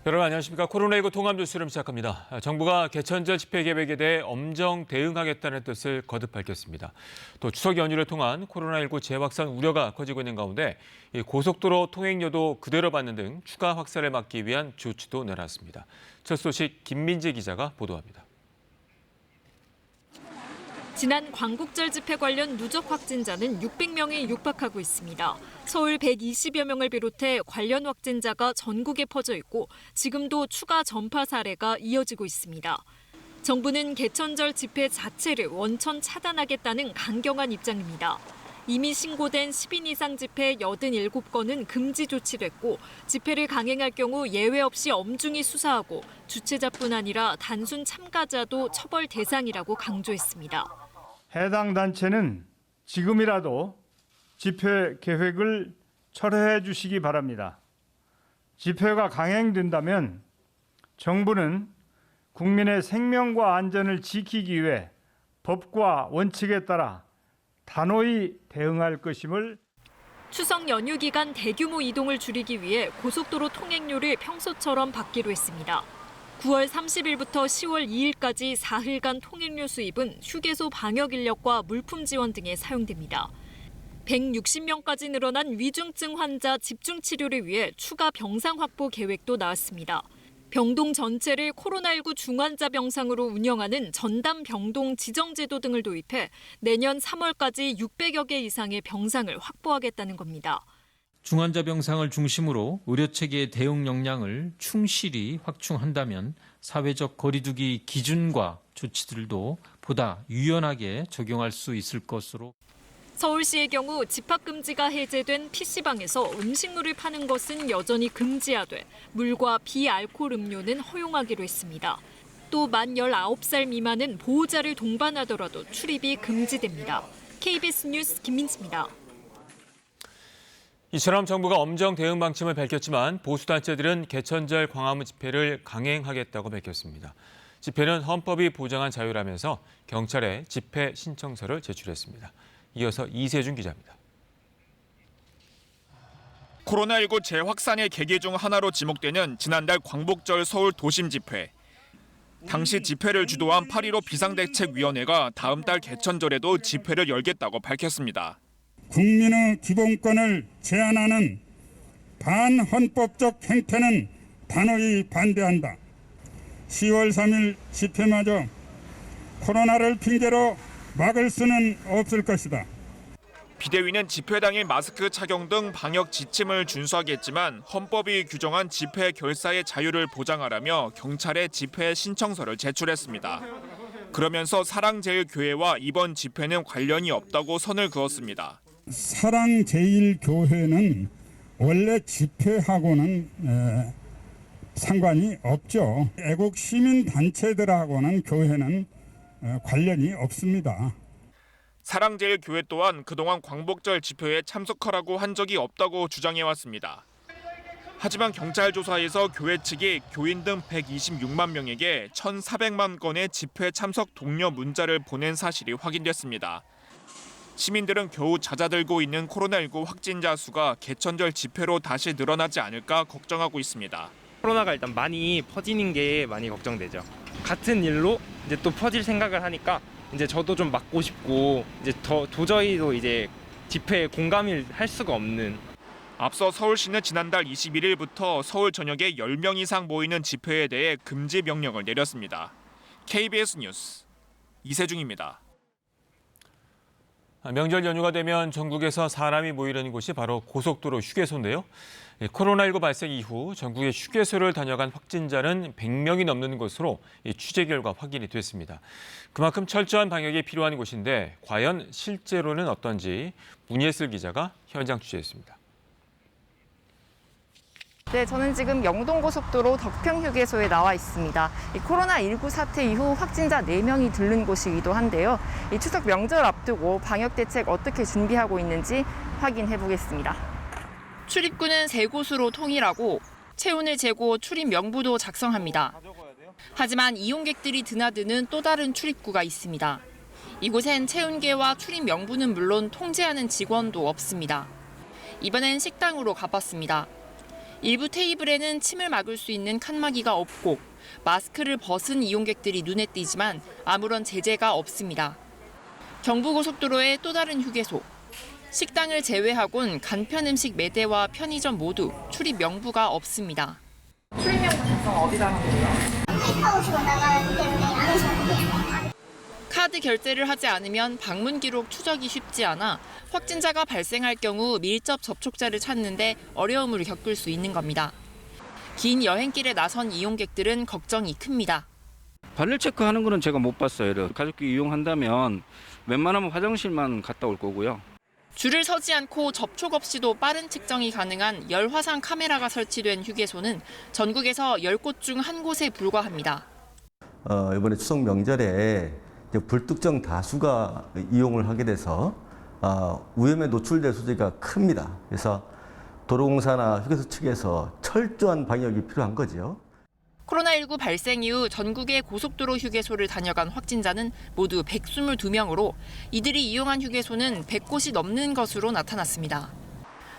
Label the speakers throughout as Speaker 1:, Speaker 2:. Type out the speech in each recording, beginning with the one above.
Speaker 1: 여러분 안녕하십니까. 코로나19 통합 뉴스를 시작합니다. 정부가 개천절 집회 계획에 대해 엄정 대응하겠다는 뜻을 거듭 밝혔습니다. 또 추석 연휴를 통한 코로나19 재확산 우려가 커지고 있는 가운데 고속도로 통행료도 그대로 받는 등 추가 확산을 막기 위한 조치도 내놨습니다. 첫 소식 김민지 기자가 보도합니다.
Speaker 2: 지난 광복절 집회 관련 누적 확진자는 600명에 육박하고 있습니다. 서울 120여 명을 비롯해 관련 확진자가 전국에 퍼져 있고 지금도 추가 전파 사례가 이어지고 있습니다. 정부는 개천절 집회 자체를 원천 차단하겠다는 강경한 입장입니다. 이미 신고된 10인 이상 집회 87건은 금지 조치됐고 집회를 강행할 경우 예외 없이 엄중히 수사하고 주최자뿐 아니라 단순 참가자도 처벌 대상이라고 강조했습니다.
Speaker 3: 해당 단체는 지금이라도 집회 계획을 철회해 주시기 바랍니다. 집회가 강행된다면 정부는 국민의 생명과 안전을 지키기 위해 법과 원칙에 따라 단호히 대응할 것임을.
Speaker 2: 추석 연휴 기간 대규모 이동을 줄이기 위해 고속도로 통행료를 평소처럼 받기로 했습니다. 9월 30일부터 10월 2일까지 사흘간 통행료 수입은 휴게소 방역 인력과 물품 지원 등에 사용됩니다. 160명까지 늘어난 위중증 환자 집중 치료를 위해 추가 병상 확보 계획도 나왔습니다. 병동 전체를 코로나19 중환자 병상으로 운영하는 전담 병동 지정 제도 등을 도입해 내년 3월까지 600여 개 이상의 병상을 확보하겠다는 겁니다.
Speaker 4: 중환자 병상을 중심으로 의료체계의 대응 역량을 충실히 확충한다면 사회적 거리두기 기준과 조치들도 보다 유연하게 적용할 수 있을 것으로.
Speaker 2: 서울시의 경우 집합금지가 해제된 PC방에서 음식물을 파는 것은 여전히 금지하되 물과 비알코올 음료는 허용하기로 했습니다. 또 만 19살 미만은 보호자를 동반하더라도 출입이 금지됩니다. KBS 뉴스 김민지입니다.
Speaker 1: 이처럼 정부가 엄정 대응 방침을 밝혔지만 보수단체들은 개천절 광화문 집회를 강행하겠다고 밝혔습니다. 집회는 헌법이 보장한 자유라면서 경찰에 집회 신청서를 제출했습니다. 이어서 이세준 기자입니다.
Speaker 5: 코로나19 재확산의 계기 중 하나로 지목되는 지난달 광복절 서울 도심 집회. 당시 집회를 주도한 8.15 비상대책위원회가 다음 달 개천절에도 집회를 열겠다고 밝혔습니다.
Speaker 6: 국민의 기본권을 제한하는 반헌법적 행태는 단호히 반대한다. 10월 3일 집회마저 코로나를 핑계로 막을 수는 없을 것이다.
Speaker 5: 비대위는 집회 당일 마스크 착용 등 방역 지침을 준수하겠지만 헌법이 규정한 집회 결사의 자유를 보장하라며 경찰에 집회 신청서를 제출했습니다. 그러면서 사랑제일교회와 이번 집회는 관련이 없다고 선을 그었습니다.
Speaker 6: 사랑제일교회는 원래 집회하고는 상관이 없죠. 애국 시민단체들하고는 교회는 관련이 없습니다.
Speaker 5: 사랑제일교회 또한 그동안 광복절 집회에 참석하라고 한 적이 없다고 주장해왔습니다. 하지만 경찰 조사에서 교회 측이 교인 등 126만 명에게 1,400만 건의 집회 참석 독려 문자를 보낸 사실이 확인됐습니다. 시민들은 겨우 잦아들고 있는 코로나19 확진자 수가 개천절 집회로 다시 늘어나지 않을까 걱정하고 있습니다.
Speaker 7: 코로나가 일단 많이 퍼지는 게 많이 걱정되죠. 같은 일로 이제 또 퍼질 생각을 하니까 이제 저도 좀 막고 싶고 이제 도저히도 이제 집회에 공감을 할 수가 없는.
Speaker 5: 앞서 서울시는 지난달 21일부터 서울 전역에 10명 이상 모이는 집회에 대해 금지 명령을 내렸습니다. KBS 뉴스 이세중입니다.
Speaker 1: 명절 연휴가 되면 전국에서 사람이 모이는 곳이 바로 고속도로 휴게소인데요. 코로나19 발생 이후 전국에 휴게소를 다녀간 확진자는 100명이 넘는 것으로 취재 결과 확인이 됐습니다. 그만큼 철저한 방역이 필요한 곳인데 과연 실제로는 어떤지 문예슬 기자가 현장 취재했습니다.
Speaker 8: 네, 저는 지금 영동고속도로 덕평휴게소에 나와 있습니다. 이 코로나19 사태 이후 확진자 4명이 들른 곳이기도 한데요. 이 추석 명절 앞두고 방역 대책 어떻게 준비하고 있는지 확인해 보겠습니다.
Speaker 9: 출입구는 3곳으로 통일하고 체온을 재고 출입 명부도 작성합니다. 하지만 이용객들이 드나드는 또 다른 출입구가 있습니다. 이곳엔 체온계와 출입 명부는 물론 통제하는 직원도 없습니다. 이번엔 식당으로 가봤습니다. 일부 테이블에는 침을 막을 수 있는 칸막이가 없고 마스크를 벗은 이용객들이 눈에 띄지만 아무런 제재가 없습니다. 경부고속도로의 또 다른 휴게소. 식당을 제외하곤 간편 음식 매대와 편의점 모두 출입 명부가 없습니다.
Speaker 8: 출입 명부 작성 어디다 하는 거예요?
Speaker 9: 카드 결제를 하지 않으면 방문 기록 추적이 쉽지 않아 확진자가 발생할 경우 밀접 접촉자를 찾는데 어려움을 겪을 수 있는 겁니다. 긴 여행길에 나선 이용객들은 걱정이 큽니다.
Speaker 10: 발열 체크하는 거는 제가 못 봤어요. 가족끼리 이용한다면 웬만하면 화장실만 갔다 올 거고요.
Speaker 9: 줄을 서지 않고 접촉 없이도 빠른 측정이 가능한 열화상 카메라가 설치된 휴게소는 전국에서 10곳 중 한 곳에 불과합니다.
Speaker 11: 이번에 추석 명절에 불특정 다수가 이용을 하게 돼서 위험에 노출될 소지가 큽니다. 그래서 도로공사나 휴게소 측에서 철저한 방역이 필요한 거죠.
Speaker 9: 코로나19 발생 이후 전국의 고속도로 휴게소를 다녀간 확진자는 모두 122명으로 이들이 이용한 휴게소는 100곳이 넘는 것으로 나타났습니다.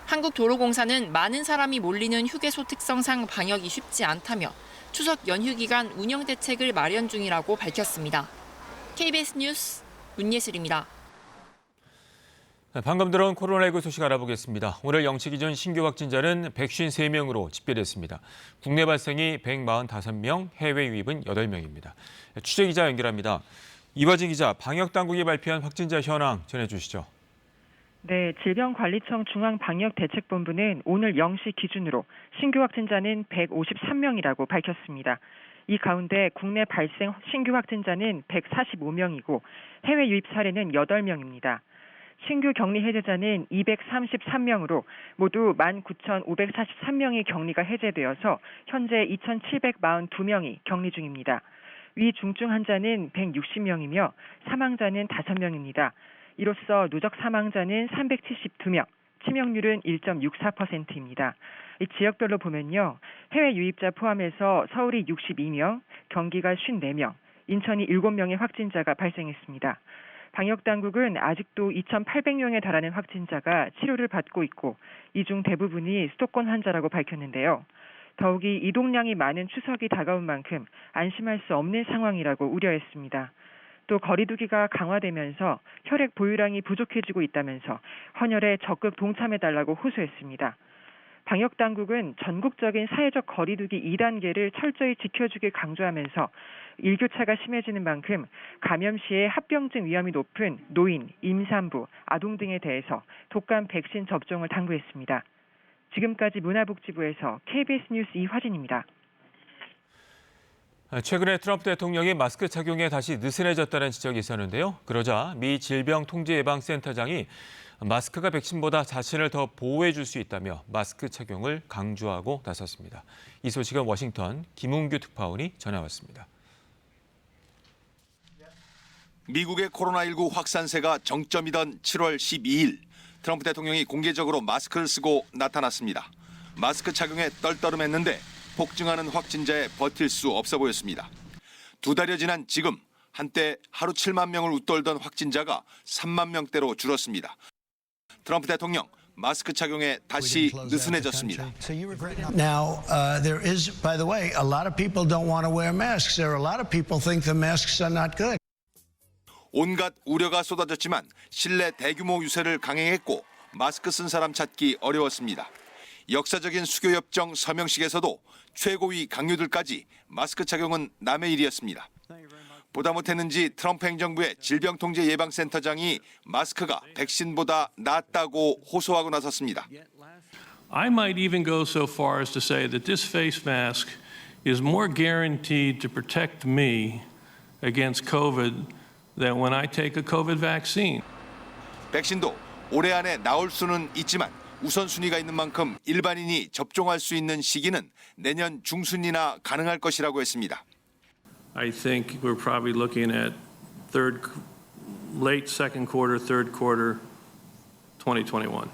Speaker 9: 한국도로공사는 많은 사람이 몰리는 휴게소 특성상 방역이 쉽지 않다며 추석 연휴 기간 운영 대책을 마련 중이라고 밝혔습니다. KBS 뉴스 문예슬입니다.
Speaker 1: 방금 들어온 코로나19 소식 알아보겠습니다. 오늘 0시 기준 신규 확진자는 153명으로 집계됐습니다. 국내 발생이 145명, 해외 유입은 8명입니다. 취재기자 연결합니다. 이화진 기자, 방역당국이 발표한 확진자 현황 전해주시죠.
Speaker 12: 네, 질병관리청 중앙방역대책본부는 오늘 0시 기준으로 신규 확진자는 153명이라고 밝혔습니다. 이 가운데 국내 발생 신규 확진자는 145명이고 해외 유입 사례는 8명입니다. 신규 격리 해제자는 233명으로 모두 19,543명의 격리가 해제되어서 현재 2,742명이 격리 중입니다. 위 중증 환자는 160명이며 사망자는 5명입니다. 이로써 누적 사망자는 372명, 치명률은 1.64%입니다. 이 지역별로 보면요. 해외 유입자 포함해서 서울이 62명, 경기가 54명, 인천이 7명의 확진자가 발생했습니다. 방역당국은 아직도 2,800명에 달하는 확진자가 치료를 받고 있고 이 중 대부분이 수도권 환자라고 밝혔는데요. 더욱이 이동량이 많은 추석이 다가온 만큼 안심할 수 없는 상황이라고 우려했습니다. 또 거리두기가 강화되면서 혈액 보유량이 부족해지고 있다면서 헌혈에 적극 동참해달라고 호소했습니다. 방역당국은 전국적인 사회적 거리두기 2단계를 철저히 지켜주길 강조하면서 일교차가 심해지는 만큼 감염 시에 합병증 위험이 높은 노인, 임산부, 아동 등에 대해서 독감 백신 접종을 당부했습니다. 지금까지 문화복지부에서 KBS 뉴스 이화진입니다.
Speaker 1: 최근에 트럼프 대통령이 마스크 착용에 다시 느슨해졌다는 지적이 있었는데요. 그러자 미 질병통제예방센터장이 마스크가 백신보다 자신을 더 보호해 줄 수 있다며 마스크 착용을 강조하고 나섰습니다. 이 소식은 워싱턴 김웅규 특파원이 전해왔습니다.
Speaker 13: 미국의 코로나19 확산세가 정점이던 7월 12일 트럼프 대통령이 공개적으로 마스크를 쓰고 나타났습니다. 마스크 착용에 떨떠름했는데 폭증하는 확진자에 버틸 수 없어 보였습니다. 2달여 지난 지금 한때 하루 7만 명을 웃돌던 확진자가 3만 명대로 줄었습니다. 트럼프 대통령 마스크 착용에 다시 느슨해졌습니다.
Speaker 14: Now, there is, by the way, a lot of people don't want to wear masks. There are a lot of people think the masks are not good.
Speaker 13: 온갖 우려가 쏟아졌지만 실내 대규모 유세를 강행했고 마스크 쓴 사람 찾기 어려웠습니다. 역사적인 수교협정 서명식에서도 최고위 강요들까지 마스크 착용은 남의 일이었습니다. 보다 못했는지 트럼프 행정부의 질병통제예방센터장이 마스크가 백신보다 낫다고 호소하고 나섰습니다.
Speaker 15: I might even go so far as to say that this face mask is more guaranteed to protect me against COVID than when I take a COVID vaccine.
Speaker 13: 백신도 올해 안에 나올 수는 있지만 우선순위가 있는 만큼 일반인이 접종할 수 있는 시기는 내년 중순이나 가능할 것이라고 했습니다.
Speaker 15: I think we're probably looking at late second quarter, third quarter 2021.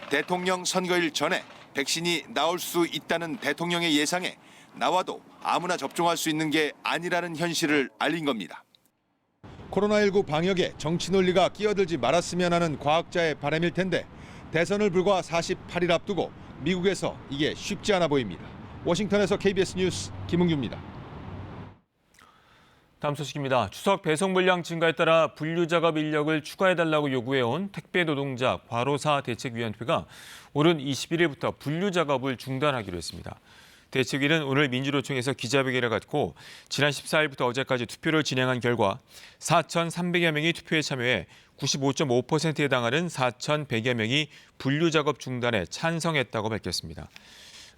Speaker 13: 대통령 선거일 전에 백신이 나올 수 있다는 대통령의 예상에 나와도 아무나 접종할 수 있는 게 아니라는 현실을 알린 겁니다.
Speaker 16: 코로나19 방역에 정치 논리가 끼어들지 말았으면 하는 과학자의 바람일 텐데 대선을 불과 48일 앞두고 미국에서 이게 쉽지 않아 보입니다. 워싱턴에서 KBS 뉴스 김은규입니다.
Speaker 1: 다음 소식입니다. 추석 배송 물량 증가에 따라 분류 작업 인력을 추가해달라고 요구해온 택배 노동자 과로사 대책위원회가 오는 21일부터 분류 작업을 중단하기로 했습니다. 대책위는 오늘 민주노총에서 기자회견을 갖고 지난 14일부터 어제까지 투표를 진행한 결과 4,300여 명이 투표에 참여해 95.5%에 해당하는 4,100여 명이 분류 작업 중단에 찬성했다고 밝혔습니다.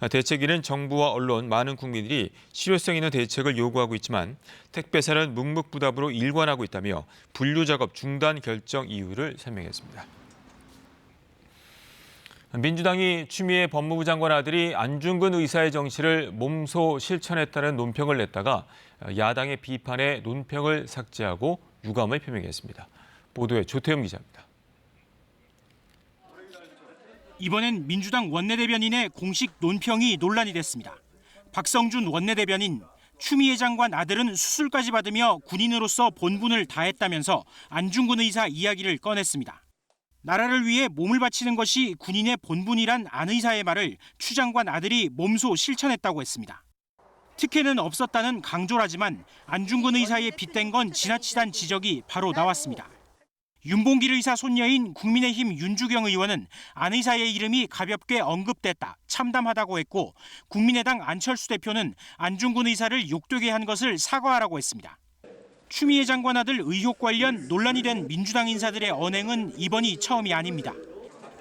Speaker 1: 대책위는 정부와 언론, 많은 국민들이 실효성 있는 대책을 요구하고 있지만 택배사는 묵묵부답으로 일관하고 있다며 분류 작업 중단 결정 이유를 설명했습니다. 민주당이 추미애 법무부 장관 아들이 안중근 의사의 정치를 몸소 실천했다는 논평을 냈다가 야당의 비판에 논평을 삭제하고 유감을 표명했습니다. 보도에 조태흠 기자입니다.
Speaker 17: 이번엔 민주당 원내대변인의 공식 논평이 논란이 됐습니다. 박성준 원내대변인, 추미애 장관 아들은 수술까지 받으며 군인으로서 본분을 다했다면서 안중근 의사 이야기를 꺼냈습니다. 나라를 위해 몸을 바치는 것이 군인의 본분이란 안 의사의 말을 추 장관 아들이 몸소 실천했다고 했습니다. 특혜는 없었다는 강조라지만 안중근 의사의 빗댄 건 지나치단 지적이 바로 나왔습니다. 윤봉길 의사 손녀인 국민의힘 윤주경 의원은 안 의사의 이름이 가볍게 언급됐다, 참담하다고 했고 국민의당 안철수 대표는 안중근 의사를 욕되게 한 것을 사과하라고 했습니다. 추미애 장관 아들 의혹 관련 논란이 된 민주당 인사들의 언행은 이번이 처음이 아닙니다.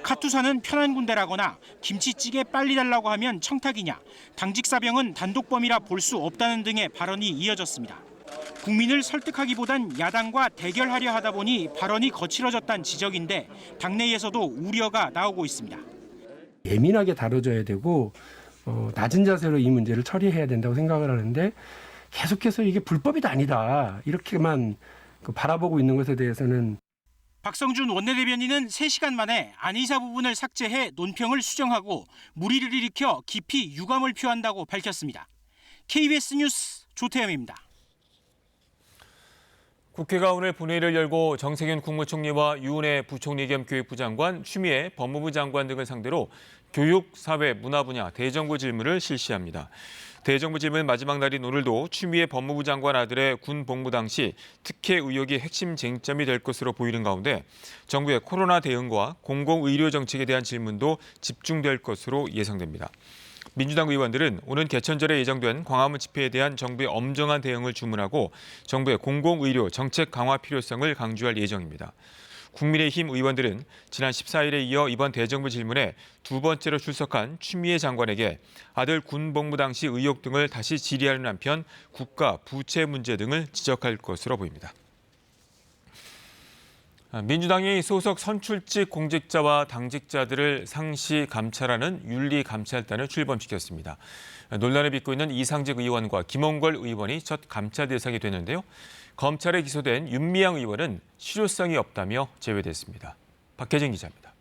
Speaker 17: 카투사는 편한 군대라거나 김치찌개 빨리 달라고 하면 청탁이냐, 당직 사병은 단독범이라 볼 수 없다는 등의 발언이 이어졌습니다. 국민을 설득하기보단 야당과 대결하려 하다 보니 발언이 거칠어졌다는 지적인데 당내에서도 우려가 나오고 있습니다.
Speaker 18: 예민하게 다뤄져야 되고 낮은 자세로 이 문제를 처리해야 된다고 생각을 하는데 계속해서 이게 불법이다 아니다 이렇게만 바라보고 있는 것에 대해서는
Speaker 17: 박성준 원내대변인은 3시간 만에 안 의사 부분을 삭제해 논평을 수정하고 물의를 일으켜 깊이 유감을 표한다고 밝혔습니다. KBS 뉴스 조태흠입니다.
Speaker 1: 국회가 오늘 본회의를 열고 정세균 국무총리와 유은혜 부총리 겸 교육부 장관, 추미애 법무부 장관 등을 상대로 교육, 사회, 문화 분야 대정부 질문을 실시합니다. 대정부 질문 마지막 날인 오늘도 추미애 법무부 장관 아들의 군 복무 당시 특혜 의혹이 핵심 쟁점이 될 것으로 보이는 가운데 정부의 코로나 대응과 공공의료 정책에 대한 질문도 집중될 것으로 예상됩니다. 민주당 의원들은 오는 개천절에 예정된 광화문 집회에 대한 정부의 엄정한 대응을 주문하고 정부의 공공의료 정책 강화 필요성을 강조할 예정입니다. 국민의힘 의원들은 지난 14일에 이어 이번 대정부 질문에 두 번째로 출석한 추미애 장관에게 아들 군 복무 당시 의혹 등을 다시 질의하는 한편 국가 부채 문제 등을 지적할 것으로 보입니다. 민주당이 소속 선출직 공직자와 당직자들을 상시 감찰하는 윤리감찰단을 출범시켰습니다. 논란을 빚고 있는 이상직 의원과 김홍걸 의원이 첫 감찰 대상이 됐는데요. 검찰에 기소된 윤미향 의원은 실효성이 없다며 제외됐습니다. 박혜진 기자입니다.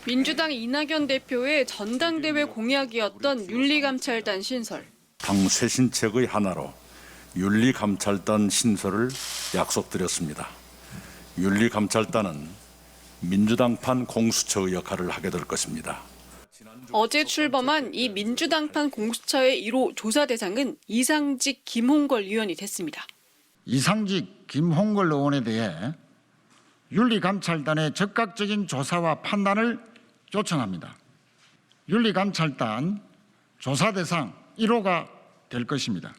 Speaker 19: 민주당 이낙연 대표의 전당대회 공약이었던 윤리감찰단 신설.
Speaker 20: 당 쇄신책의 하나로 윤리감찰단 신설을 약속드렸습니다. 윤리감찰단은 민주당판 공수처의 역할을 하게 될 것입니다.
Speaker 19: 어제 출범한 이 민주당판 공수처의 1호 조사 대상은 이상직 김홍걸 의원이 됐습니다.
Speaker 21: 이상직 김홍걸 의원에 대해 윤리감찰단의 적극적인 조사와 판단을 요청합니다. 윤리감찰단 조사 대상 1호가 될 것입니다.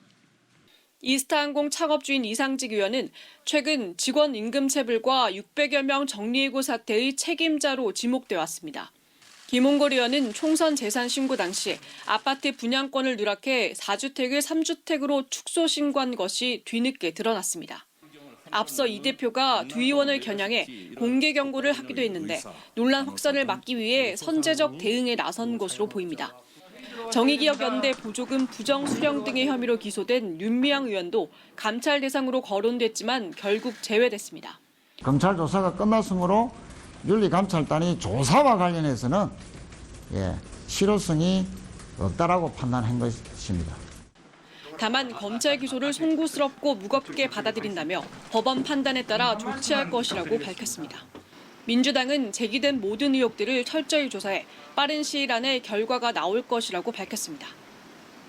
Speaker 19: 이스타항공 창업주인 이상직 의원은 최근 직원 임금체불과 600여 명 정리해고 사태의 책임자로 지목돼 왔습니다. 김홍걸 의원은 총선 재산 신고 당시 아파트 분양권을 누락해 4주택을 3주택으로 축소 신고한 것이 뒤늦게 드러났습니다. 앞서 이 대표가 두 의원을 겨냥해 공개 경고를 하기도 했는데 논란 확산을 막기 위해 선제적 대응에 나선 것으로 보입니다. 정의기억연대 보조금 부정 수령 등의 혐의로 기소된 윤미향 의원도 감찰 대상으로 거론됐지만 결국 제외됐습니다.
Speaker 21: 검찰 조사가 끝났으므로 윤리감찰단이 조사와 관련해서는 실효성이 없다라고 판단한 것입니다.
Speaker 19: 다만 검찰 기소를 송구스럽고 무겁게 받아들인다며 법원 판단에 따라 조치할 것이라고 밝혔습니다. 민주당은 제기된 모든 의혹들을 철저히 조사해 빠른 시일 안에 결과가 나올 것이라고 밝혔습니다.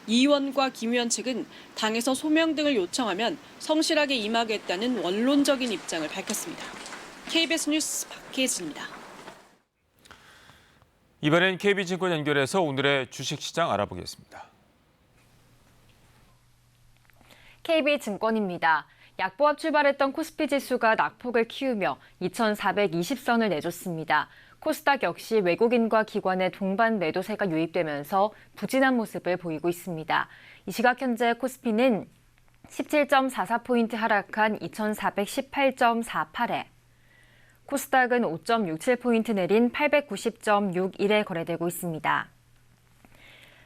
Speaker 19: 이 의원과 김 의원 측은 당에서 소명 등을 요청하면 성실하게 임하겠다는 원론적인 입장을 밝혔습니다. KBS 뉴스 박혜진입니다.
Speaker 1: 이번엔 KB증권 연결해서 오늘의 주식시장 알아보겠습니다.
Speaker 3: KB증권입니다. 약보합 출발했던 코스피 지수가 낙폭을 키우며 2,420선을 내줬습니다. 코스닥 역시 외국인과 기관의 동반 매도세가 유입되면서 부진한 모습을 보이고 있습니다. 이 시각 현재 코스피는 17.44포인트 하락한 2,418.48에 코스닥은 5.67포인트 내린 890.61에 거래되고 있습니다.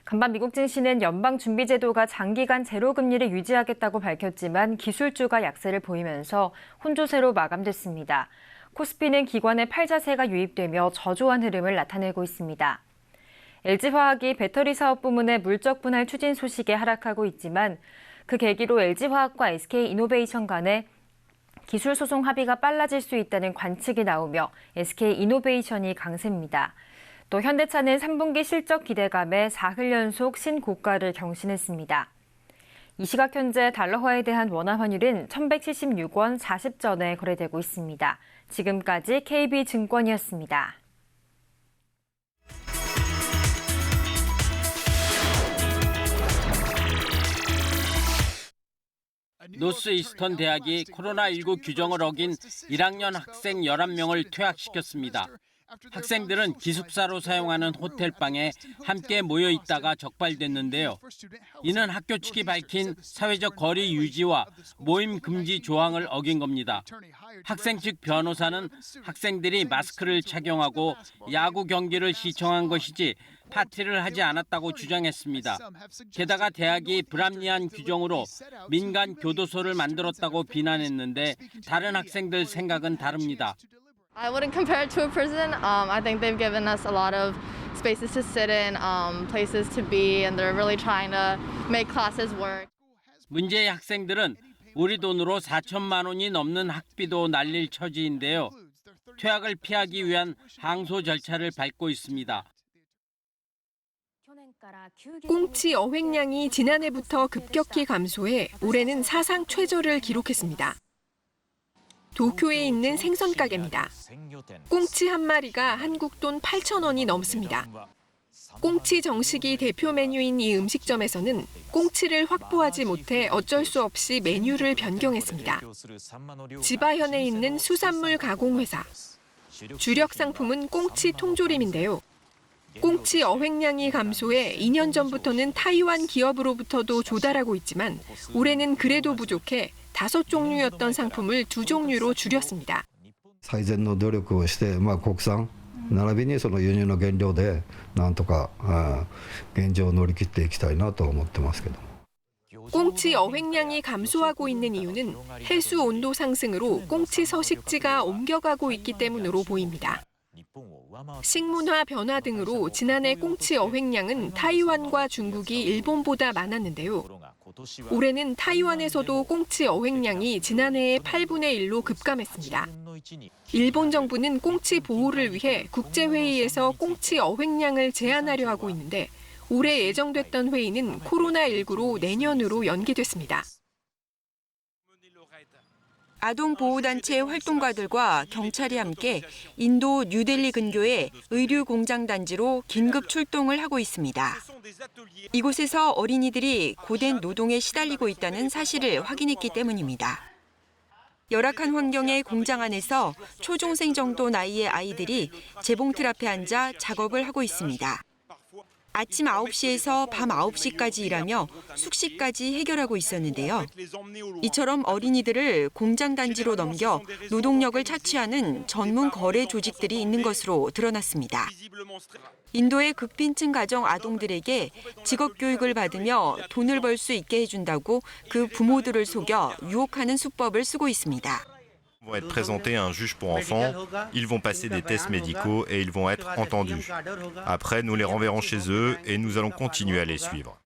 Speaker 3: 간밤 미국 증시는 연방준비제도가 장기간 제로금리를 유지하겠다고 밝혔지만 기술주가 약세를 보이면서 혼조세로 마감됐습니다. 코스피는 기관의 팔자세가 유입되며 저조한 흐름을 나타내고 있습니다. LG화학이 배터리 사업 부문의 물적 분할 추진 소식에 하락하고 있지만 그 계기로 LG화학과 SK이노베이션 간의 기술 소송 합의가 빨라질 수 있다는 관측이 나오며 SK이노베이션이 강세입니다. 또 현대차는 3분기 실적 기대감에 4흘 연속 신고가를 경신했습니다. 이 시각 현재 달러화에 대한 원화 환율은 1,176원 40전에 거래되고 있습니다. 지금까지 KB증권이었습니다.
Speaker 22: 노스이스턴 대학이 코로나19 규정을 어긴 1학년 학생 11명을 퇴학시켰습니다. 학생들은 기숙사로 사용하는 호텔방에 함께 모여 있다가 적발됐는데요. 이는 학교 측이 밝힌 사회적 거리 유지와 모임 금지 조항을 어긴 겁니다. 학생 측 변호사는 학생들이 마스크를 착용하고 야구 경기를 시청한 것이지 파티를 하지 않았다고 주장했습니다. 게다가 대학이 불합리한 규정으로 민간 교도소를 만들었다고 비난했는데 다른 학생들 생각은 다릅니다.
Speaker 23: I wouldn't compare it to a prison. I think they've given us a lot of spaces to sit in, places to be, and they're really trying to make classes work.
Speaker 22: 문제의 학생들은 우리 돈으로 4천만 원이 넘는 학비도 날릴 처지인데요. 퇴학을 피하기 위한 항소 절차를 밟고 있습니다.
Speaker 24: 꽁치 어획량이 지난해부터 급격히 감소해 올해는 사상 최저를 기록했습니다. 도쿄에 있는 생선 가게입니다. 꽁치 한 마리가 한국 돈 8,000원이 넘습니다. 꽁치 정식이 대표 메뉴인 이 음식점에서는 꽁치를 확보하지 못해 어쩔 수 없이 메뉴를 변경했습니다. 지바현에 있는 수산물 가공회사. 주력 상품은 꽁치 통조림인데요. 꽁치 어획량이 감소해 2년 전부터는 타이완 기업으로부터도 조달하고 있지만 올해는 그래도 부족해 5종류였던 상품을 2종류로 줄였습니다.
Speaker 25: 最善の努力をして、国産並びにその輸入の原料でなんとか現状を乗り切っていきたいなと思ってますけど。
Speaker 24: 꽁치 어획량이 감소하고 있는 이유는 해수 온도 상승으로 꽁치 서식지가 옮겨가고 있기 때문으로 보입니다. 식문화 변화 등으로 지난해 꽁치 어획량은 타이완과 중국이 일본보다 많았는데요. 올해는 타이완에서도 꽁치 어획량이 지난해의 8분의 1로 급감했습니다. 일본 정부는 꽁치 보호를 위해 국제회의에서 꽁치 어획량을 제한하려 하고 있는데 올해 예정됐던 회의는 코로나19로 내년으로 연기됐습니다.
Speaker 26: 아동보호단체 활동가들과 경찰이 함께 인도 뉴델리 근교의 의류 공장 단지로 긴급 출동을 하고 있습니다. 이곳에서 어린이들이 고된 노동에 시달리고 있다는 사실을 확인했기 때문입니다. 열악한 환경의 공장 안에서 초중생 정도 나이의 아이들이 재봉틀 앞에 앉아 작업을 하고 있습니다. 아침 9시에서 밤 9시까지 일하며 숙식까지 해결하고 있었는데요. 이처럼 어린이들을 공장 단지로 넘겨 노동력을 착취하는 전문 거래 조직들이 있는 것으로 드러났습니다. 인도의 극빈층 가정 아동들에게 직업 교육을 받으며 돈을 벌 수 있게 해준다고 그 부모들을 속여 유혹하는 수법을 쓰고 있습니다.
Speaker 27: Vont être présentés à un juge pour enfants, ils vont passer des tests médicaux et ils vont être entendus. Après, nous les renverrons chez eux et nous allons continuer à les suivre.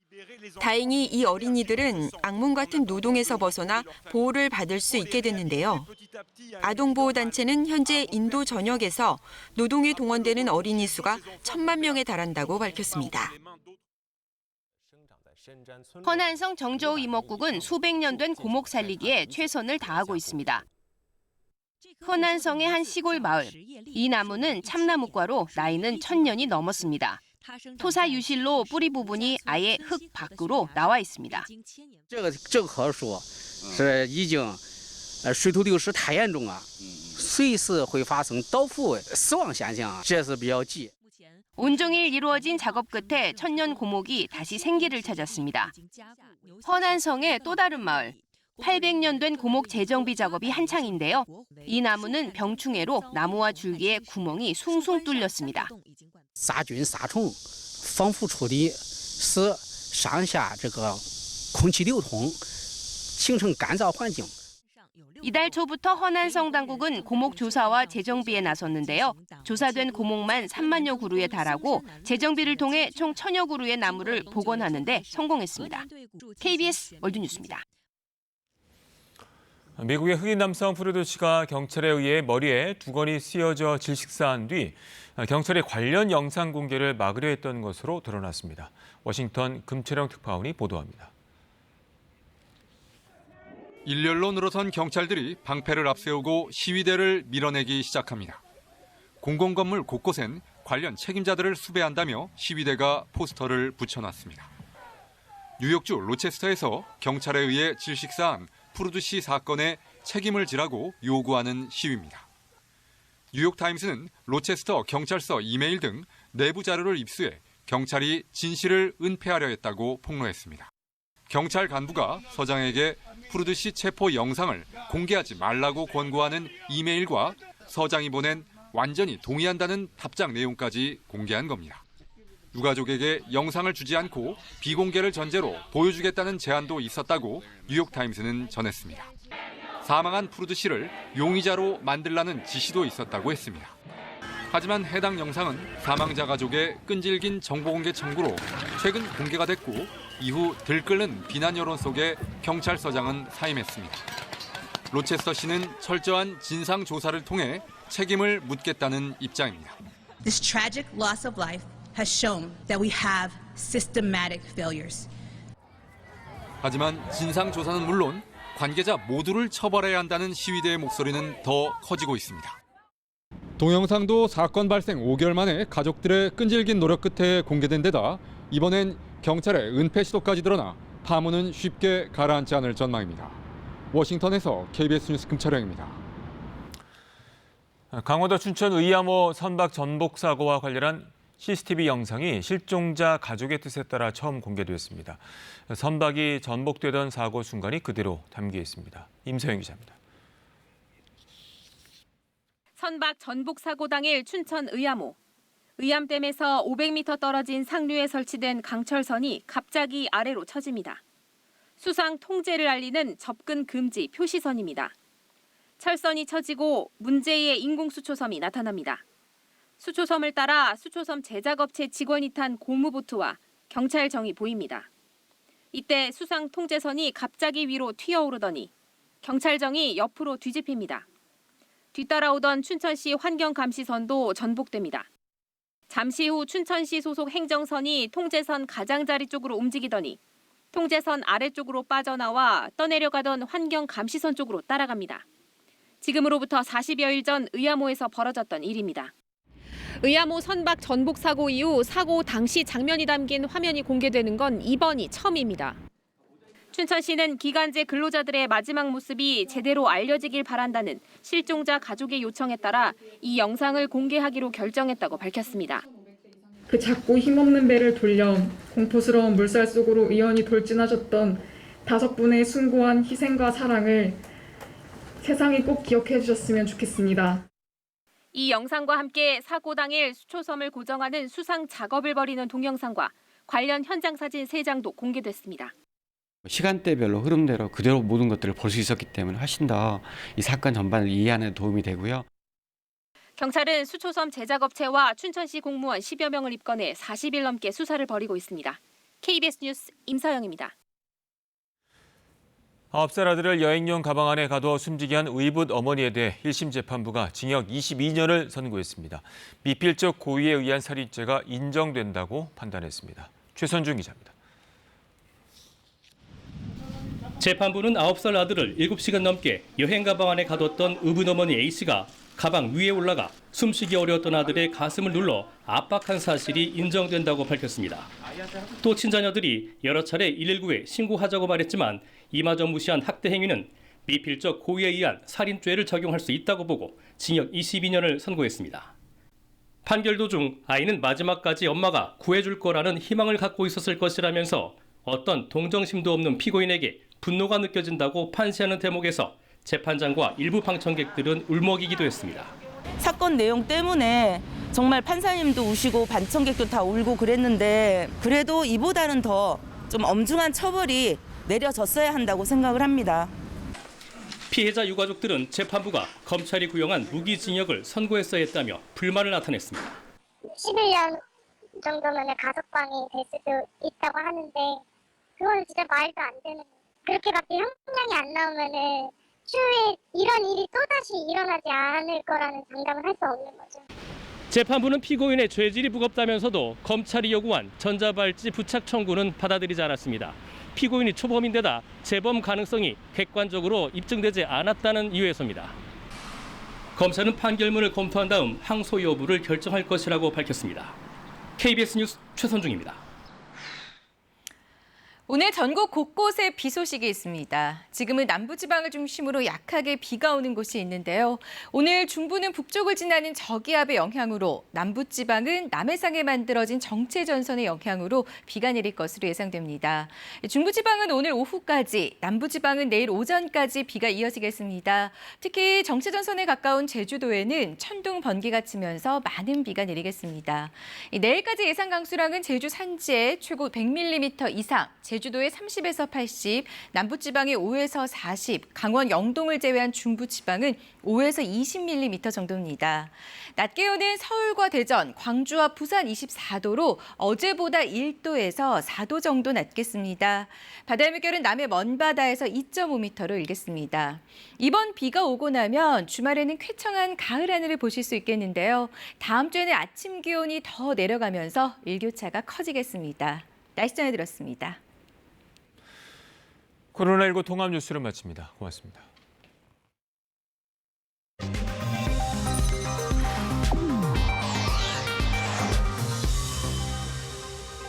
Speaker 26: 다행히 이 어린이들은 악몽 같은 노동에서 벗어나 보호를 받을 수 있게 됐는데요. 아동보호단체는 현재 인도 전역에서 노동에 동원되는 어린이 수가 1,000만 명에 달한다고 밝혔습니다.
Speaker 2: 허난성 정저우 이목국은 수백 년 된 고목 살리기에 최선을 다하고 있습니다. 허난성의 한 시골 마을. 이 나무는 참나무과로 나이는 1000년이 넘었습니다. 토사 유실로 뿌리 부분이 아예 흙 밖으로 나와 있습니다.
Speaker 4: 这个棵树是已经水土流失太严重了，随时会发生倒伏死亡现象，这是比较急。
Speaker 2: 온종일 이루어진 작업 끝에 천년 고목이 다시 생기를 찾았습니다. 허난성의 또 다른 마을. 800년 된 고목 재정비 작업이 한창인데요. 이 나무는 병충해로 나무와 줄기에 구멍이 숭숭 뚫렸습니다.
Speaker 4: 杀菌杀虫，防腐处理，使上下这个空气流通，形成干燥环境。
Speaker 2: 이달 초부터 허난성 당국은 고목 조사와 재정비에 나섰는데요. 조사된 고목만 3만여 그루에 달하고 재정비를 통해 총 1000여 그루의 나무를 복원하는 데 성공했습니다. KBS 월드뉴스입니다.
Speaker 1: 미국의 흑인 남성 프로드 씨가 경찰에 의해 머리에 두건이 씌어져 질식사한 뒤 경찰이 관련 영상 공개를 막으려 했던 것으로 드러났습니다. 워싱턴 금채령 특파원이 보도합니다.
Speaker 5: 일렬로 늘어선 경찰들이 방패를 앞세우고 시위대를 밀어내기 시작합니다. 공공건물 곳곳엔 관련 책임자들을 수배한다며 시위대가 포스터를 붙여놨습니다. 뉴욕주 로체스터에서 경찰에 의해 질식사한 프루드 씨 사건에 책임을 지라고 요구하는 시위입니다. 뉴욕타임스는 로체스터 경찰서 이메일 등 내부 자료를 입수해 경찰이 진실을 은폐하려 했다고 폭로했습니다. 경찰 간부가 서장에게 프루드 씨 체포 영상을 공개하지 말라고 권고하는 이메일과 서장이 보낸 완전히 동의한다는 답장 내용까지 공개한 겁니다. 유가족에게 영상을 주지 않고 비공개를 전제로 보여주겠다는 제안도 있었다고 뉴욕타임스는 전했습니다. 사망한 프루드 씨를 용의자로 만들라는 지시도 있었다고 했습니다. 하지만 해당 영상은 사망자 가족의 끈질긴 정보공개 청구로 최근 공개가 됐고 이후 들끓는 비난 여론 속에 경찰서장은 사임했습니다. 로체스터 씨는 철저한 진상 조사를 통해 책임을 묻겠다는 입장입니다.
Speaker 6: This tragic loss of life has shown that we have systematic failures.
Speaker 5: 하지만 진상 조사는 물론 관계자 모두를 처벌해야 한다는 시위대의 목소리는 더 커지고 있습니다. 동영상도 사건 발생 5개월 만에 가족들의 끈질긴 노력 끝에 공개된 데다 이번엔 경찰의 은폐 시도까지 드러나 파문은 쉽게 가라앉지 않을 전망입니다. 워싱턴에서 KBS 뉴스 금철영입니다.
Speaker 1: 강원도 춘천 의암호 선박 전복 사고와 관련한 CCTV 영상이 실종자 가족의 뜻에 따라 처음 공개됐습니다. 선박이 전복되던 사고 순간이 그대로 담겨 있습니다. 임서영 기자입니다.
Speaker 2: 선박 전복 사고 당일 춘천 의암호. 의암댐에서 500m 떨어진 상류에 설치된 강철선이 갑자기 아래로 처집니다. 수상 통제를 알리는 접근 금지 표시선입니다. 철선이 처지고 문제의 인공수초섬이 나타납니다. 수초섬을 따라 수초섬 제작업체 직원이 탄 고무보트와 경찰정이 보입니다. 이때 수상 통제선이 갑자기 위로 튀어오르더니 경찰정이 옆으로 뒤집힙니다. 뒤따라오던 춘천시 환경감시선도 전복됩니다. 잠시 후 춘천시 소속 행정선이 통제선 가장자리 쪽으로 움직이더니 통제선 아래쪽으로 빠져나와 떠내려가던 환경감시선 쪽으로 따라갑니다. 지금으로부터 40여일 전 의암호에서 벌어졌던 일입니다. 의암호 선박 전복 사고 이후 사고 당시 장면이 담긴 화면이 공개되는 건 이번이 처음입니다. 춘천시는 기간제 근로자들의 마지막 모습이 제대로 알려지길 바란다는 실종자 가족의 요청에 따라 이 영상을 공개하기로 결정했다고 밝혔습니다.
Speaker 7: 그 작고 힘없는 배를 돌려 공포스러운 물살 속으로 의연히 돌진하셨던 5분의 숭고한 희생과 사랑을 세상이 꼭 기억해 주셨으면 좋겠습니다.
Speaker 2: 이 영상과 함께 사고 당일 수초섬을 고정하는 수상 작업을 벌이는 동영상과 관련 현장 사진 3장도 공개됐습니다.
Speaker 8: 시간대별로 흐름대로 그대로 모든 것들을 볼 수 있었기 때문에 훨씬 더 이 사건 전반을 이해하는 데 도움이 되고요.
Speaker 2: 경찰은 수초섬 제작업체와 춘천시 공무원 10여 명을 입건해 40일 넘게 수사를 벌이고 있습니다. KBS 뉴스 임서영입니다.
Speaker 1: 9살 아들을 여행용 가방 안에 가두어 숨지게 한 의붓 어머니에 대해 1심 재판부가 징역 22년을 선고했습니다. 미필적 고의에 의한 살인죄가 인정된다고 판단했습니다. 최선중 기자입니다.
Speaker 9: 재판부는 9살 아들을 7시간 넘게 여행 가방 안에 가뒀던 의붓 어머니 A씨가 가방 위에 올라가 숨쉬기 어려웠던 아들의 가슴을 눌러 압박한 사실이 인정된다고 밝혔습니다. 또 친자녀들이 여러 차례 119에 신고하자고 말했지만 이마저 무시한 학대 행위는 미필적 고의에 의한 살인죄를 적용할 수 있다고 보고 징역 22년을 선고했습니다. 판결 도중 아이는 마지막까지 엄마가 구해줄 거라는 희망을 갖고 있었을 것이라면서 어떤 동정심도 없는 피고인에게 분노가 느껴진다고 판시하는 대목에서 재판장과 일부 방청객들은 울먹이기도 했습니다.
Speaker 10: 사건 내용 때문에 정말 판사님도 우시고 방청객도 다 울고 그랬는데 그래도 이보다는 더 좀 엄중한 처벌이 내려졌어야 한다고 생각을 합니다.
Speaker 9: 피해자 유가족들은 재판부가 검찰이 구형한 무기징역을 선고했어야 했다며 불만을 나타냈습니다.
Speaker 11: 11년 정도면 가석방이 될 수도 있다고 하는데 그건 진짜 말도 안 되는, 그렇게밖에 형량이 안 나오면은 추후에 이런 일이 또다시 일어나지 않을 거라는 장담을 할 수 없는 거죠.
Speaker 9: 재판부는 피고인의 죄질이 무겁다면서도 검찰이 요구한 전자발찌 부착 청구는 받아들이지 않았습니다. 피고인이 초범인데다 재범 가능성이 객관적으로 입증되지 않았다는 이유에서입니다. 검찰은 판결문을 검토한 다음 항소 여부를 결정할 것이라고 밝혔습니다. KBS 뉴스 최선중입니다.
Speaker 12: 오늘 전국 곳곳에 비 소식이 있습니다. 지금은 남부지방을 중심으로 약하게 비가 오는 곳이 있는데요. 오늘 중부는 북쪽을 지나는 저기압의 영향으로 남부지방은 남해상에 만들어진 정체전선의 영향으로 비가 내릴 것으로 예상됩니다. 중부지방은 오늘 오후까지, 남부지방은 내일 오전까지 비가 이어지겠습니다. 특히 정체전선에 가까운 제주도에는 천둥, 번개가 치면서 많은 비가 내리겠습니다. 내일까지 예상 강수량은 제주 산지에 최고 100mm 이상, 제주도에 30에서 80, 남부지방에 5에서 40, 강원 영동을 제외한 중부지방은 5에서 20mm 정도입니다. 낮 기온은 서울과 대전, 광주와 부산 24도로 어제보다 1도에서 4도 정도 낮겠습니다. 바다의 물결은 남해 먼바다에서 2.5m로 일겠습니다. 이번 비가 오고 나면 주말에는 쾌청한 가을 하늘을 보실 수 있겠는데요. 다음 주에는 아침 기온이 더 내려가면서 일교차가 커지겠습니다. 날씨 전해드렸습니다.
Speaker 1: 코로나19 통합 뉴스를 마칩니다. 고맙습니다.